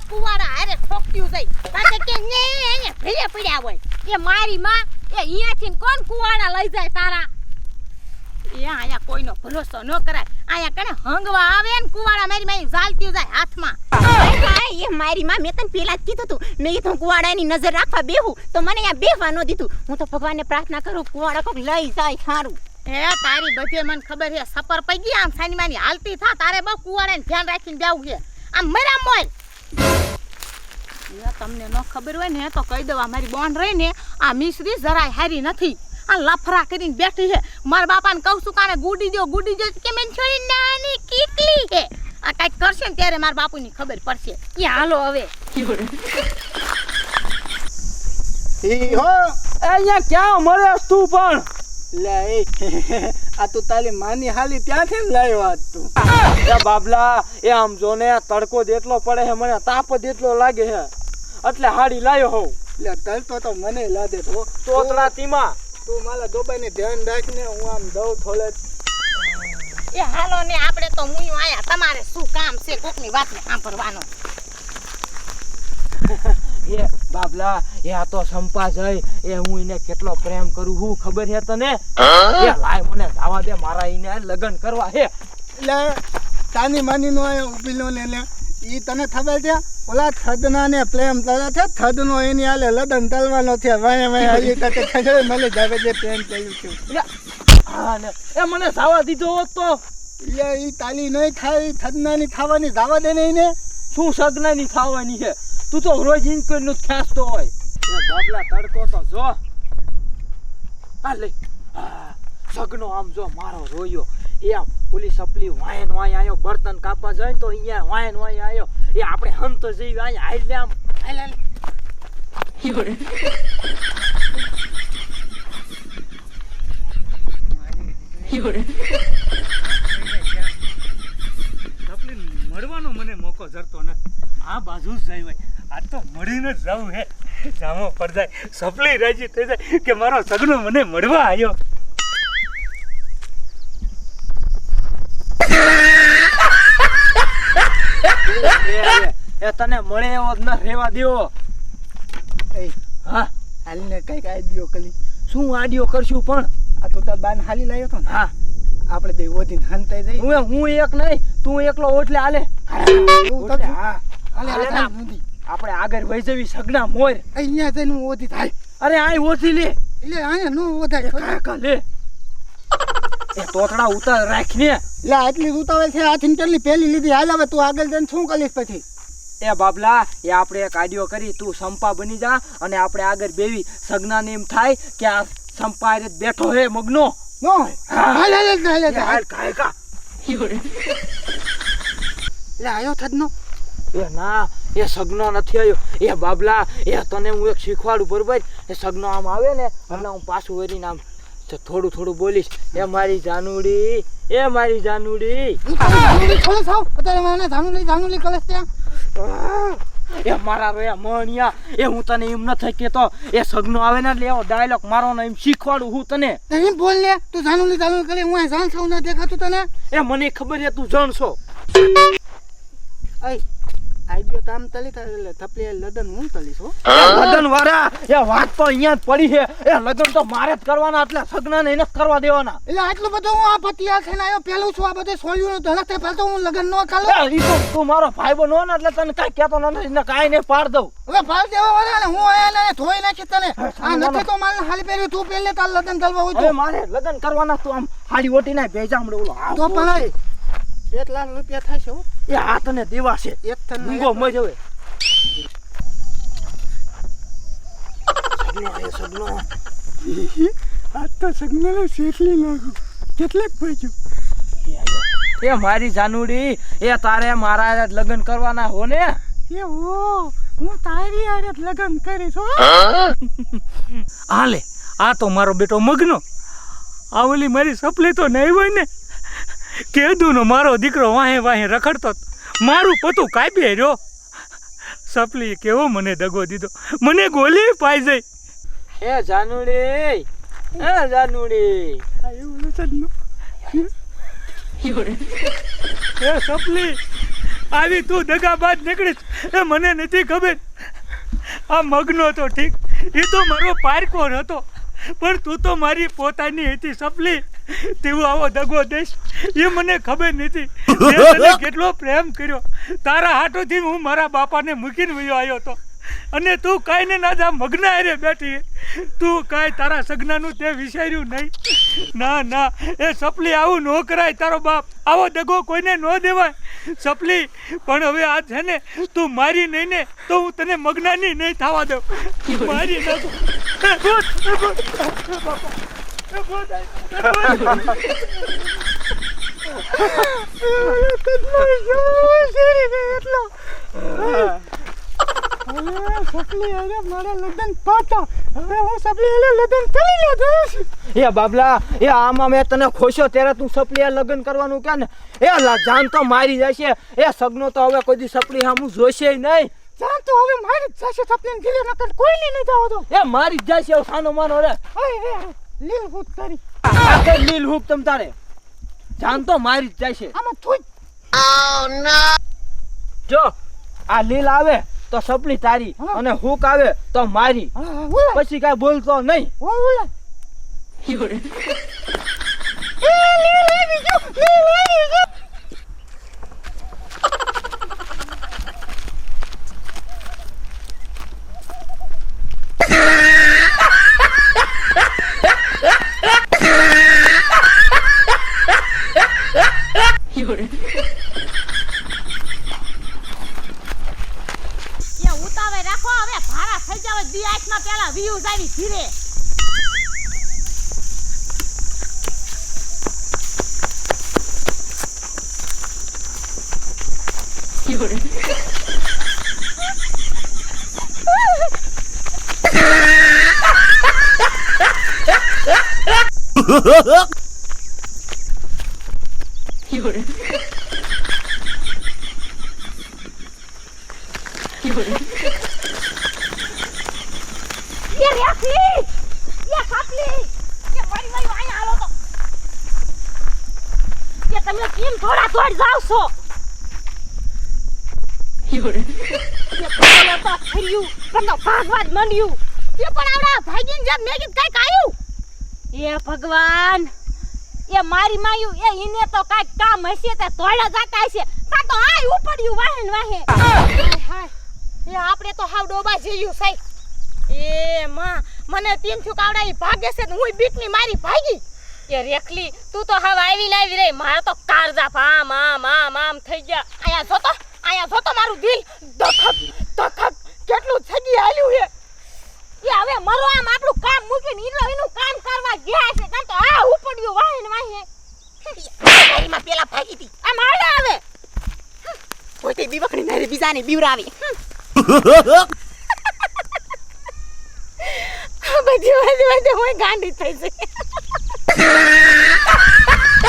કુવાડા હારે ઠોકત્યું જાય પાછે કે ને એને ભેલે પડ્યા હોય એ મારી માં એ અહીંયાથી કોણ કુવાડા લઈ જાય તારા એ આયા કોઈનો ભરોસો ન કરાય આયા કને હંગવા આવે ને કુવાડા મારી મારી ઝાલતી જાય હાથમાં એ મારી માં મેં તને પેલા જ કીધું તું મેં તો કુવાડાની નજર રાખવા બેહું તો મને અહીંયા બેહવા ન દીધું હું તો ભગવાનને પ્રાર્થના કરું કુવાડા કોક લઈ જાય સારું એ તારી બધે મને ખબર છે સપર પઈ ગઈ આમ સાની માની હાલતી થા તારે બહુ કુવાડાને ધ્યાન રાખીને બેવું છે આમ મરા મોય એ તમને ન ખબર હોય ને તો કહી દઉં મારી બોન રહી ને આ મિશ્રી જરાય હારી નથી આ લફરા કરીને બેઠી છે મારા બાપાને કહું છું કાને ગુડી દો કે મેં છોડી નાની કીકલી છે આ કાંઈક કરશે ને ત્યારે મારા બાપુની ખબર પડશે કે હાલો હવે અહીંયા ક્યાં મરેસ તું પણ લે આ તું તારી માની હાલી ત્યાંથી ને લાવ્યો આજ તું એ બાબલા એ આમ જો ને તડકો જેટલો પડે છે મને તાપ જેટલો લાગે છે એટલે હાડી લાવ્યો હોઉં લે તડકો તો મને લાગે તો તોતરા તીમાં તું મારા દોબાઈને ધ્યાન રાખ ને હું આમ દઉં થોડે એ હાલો ને આપણે તો મુયું આયા તમારે શું કામ છે કોકની વાતને સાંભળવાનો એ બાબલા એ આ તો સંપા જઈ એ હું એને કેટલો પ્રેમ કરું હું ખબર છે તને એ લાય મને જવા દે મારા એને લગન કરવા હે એટલે તાની માની નો ઉભી નો લે ઈ તને ખબર છે ઓલા થદના ને પ્રેમ કરે છે થદનો એની હાલે લગન તલવાનો છે વાય વાય હાલી તને ખબર મને જાવે જે પ્રેમ કર્યું છે હા ને એ મને જવા દીધો હોત તો એટલે ઈ તાલી નહીં થાય થદનાની ખાવાની જવા દે ને શું સગનાની ખાવાની છે તું તો રોજ ઇન્કર નું ખાસતો હોય એ બાબલા તડકો તો જો આ લે સગનો આમ જો મારો રોયો એ આમ ઓલી સપલી વાયન વાય આયો બર્તન કાપવા જાય તો અહીંયા વાયન વાય આયો એ આપણે હંત જઈ અહીંયા હાલ લે આમ હાલ સપલી મળવાનો મને મોકો જરતો ન આ બાજુ જ જાય હોય આ તો મળીને જ જવું હે જામો પર જાય સપલી રાજી થઈ જાય કે મારો સગનો મને મળવા આવ્યો એ તને મળે એવો ન રહેવા દેવો હા હાલીને કઈક આઈડિયો કરી શું આઈડિયો કરશું પણ આ તો તાર બાન હાલી લાવ્યો તો ને હા આપણે બે ઓધીને હંતાઈ જઈ હું એક નહીં તું એકલો ઓટલે હાલે હા આપણે આગળ વહી જવી સગના મોર અહીંયા જઈને ઓધી થાય અરે આ ઓધી લે એટલે અહીંયા નો ઓધાય લે એ તોતડા ઉતાર રાખને લે આટલી ઉતાવળ છે આથી કેટલી પેલી લીધી હાલ હવે તું આગળ જઈને શું કરીશ પછી એ બાબલા એ આપણે એક આઈડિયો કરી તું સંપા બની જા અને આપણે આગળ બેવી સગનાને એમ થાય કે આ સંપા રે બેઠો હે મગનો નો હાલ કાય કા લે આયો થદનો એ ના એ સગનો નથી આવ્યો એ બાબલા એ તને હું એક શીખવાડું બરોબર એ સગનો આમ આવે ને એટલે હું પાછું વળીને આમ થોડું થોડું બોલીશ એ મારી જાનુડી એ મારી જાનુડી થોડું સાવ અત્યારે મને જાનુડી કલેશ ત્યાં એ મારા રે મણિયા એ હું તને એમ નથી કેતો એ સગનો આવે ને એટલે એવો ડાયલોગ મારો ને એમ શીખવાડું હું તને એમ બોલ ને તું જાનુડી કરે હું જાણશો ના દેખાતું તને એ મને ખબર છે તું જાણશો આઈ આઈડિયો તામ તલી એટલે થપલી લગન હું તલીશ હો લગન વાળા એ વાત તો અહીંયા જ પડી છે એ લગન તો મારે જ કરવાના એટલે સગનાને એને જ કરવા દેવાના એટલે આટલું બધું હું આ પતિયા થઈને આવ્યો પેલું છું આ બધે સોલ્યું ન ધણકતે પહેલા તો હું લગન નો ચાલો ઈ તો તું મારો ભાઈ બનો ને એટલે તને કાઈ કહેતો નથી ને કાઈ ને પાડ દઉં હવે પાડ દેવા વાળા ને હું આયા ને ધોઈ નાખી તને આ નથી તો મારે હાલી પહેર્યું તું પહેલે તાર લગન કરવા હોય તો મારે લગન કરવાના તું આમ હાડી ઓટી ના ભેજા હમણે ઓલો તો પણ 1 લાખ રૂપિયા થશે હો એ આ તને દેવા છે એક થન મૂંગો મજ હવે સગનો આ તો સગનો શેઠલી લાગુ કેટલેક પૈજો એ મારી જાનુડી એ તારે મારા લગન કરવાના હો ને એ ઓ હું તારી હારે લગન કરીશ હો હાલે આ તો મારો બેટો મગનો આ ઓલી મારી સપલી તો નહીં હોય ને કેદુનો મારો દીકરો વાહે વાહે રખડતો મારું પતું કાપી રહ્યો સપલી કેવો મને દગો દીધો મને ગોલી પાઈ જઈ એ જાનુડી આ એવું સજનો એ સપલી આવી તું દગાબાજ નીકળીશ એ મને નથી ખબર. આ મગનો તો ઠીક, એ તો મારો પારકો હતો, પણ તું તો મારી પોતાની હતી સપલી. તેવું આવો દગો દઈશ એ મને ખબર નથી. મેં તને કેટલો પ્રેમ કર્યો, તારા હાટોથી હું મારા બાપાને મૂકીને વયો આવ્યો હતો, અને તું કાંઈ ને ના જા મગના હારે બેઠી. તું કાંઈ તારા સગનાનું તે વિચાર્યું નહીં. ના ના એ સપલી આવું ન કરાય, તારો બાપ આવો દગો કોઈને ન દેવાય સપલી. પણ હવે આ છે ને તું મારી નહીં ને તો હું તને મગનાની નહીં થવા દઉં. મારી નાખું. એ બાબલા, એ આમાં મેં તને ખોશ્યો ત્યારે તું સપલી લગ્ન કરવાનું કે ને એ જાન તો મારી જશે. એ સગનો તો હવે કોઈ દી સપલી સામું જોશે નહીં. જાન તો હવે મારી જ જશે સપલીને ગીલે નકર કોઈને નહીં જવા દો. એ મારી જ જશે સાનો માનો રે. લીલ ભૂત કરી આ લીલ હુક તમ તારે જાન તો મારી જ જશે. આમાં થોઈ જો આ લીલ આવે તો સપલી તારી અને હુક આવે તો મારી. પછી કાંઈ બોલતો નહીં. ઉતાવે રાખો, હવે ભારા થઈ જાવ દી આંખમાં પેલા વ્યુઝ આવી ધીરે. ये रेखली, ये खापली, ये बड़ी वाली आया हालो तो. ये તમે કેમ થોડા થોડ જાવ છો? ये બોલે તો ફર્યું, પણ ભાગવાદ મંડ્યું. ये પણ આવડા ભાગીને જબ મેગીત કાઈ કાયું. એ ભગવાન, એ મારી માયું એ ઈને તો કાઈ કામ હશે તે તોડા જાતા હશે. તા તો આય ઉપડ્યું વાહન વાહે. હાય એ આપણે તો હાવ ડોબા જેયું સઈ. એ માં મને તીન થયું કાવડા ઈ ભાગે છે હું બીકની મારી ભાગી. એ રેખલી તું તો હાવ આવી લાવી રે, મારા તો કારજા આમ આમ આમ આમ થઈ ગયા. આયા જોતો મારું દિલ ધખક ધખક કેટલું છગી હાલ્યું છે. એ હવે મરો આમ આપણું કામ મૂકીને એનું કામ કરવા ગયા છે. કામ તો આ ઉપડ્યું વાહન વાહે. મારીમાં પેલા ભાગી હતી આમ આડા આવે કોઈ તે બીવકણી નારી બીજાને બીવરાવી. બધી હું ગાંડી થઈ જઈ.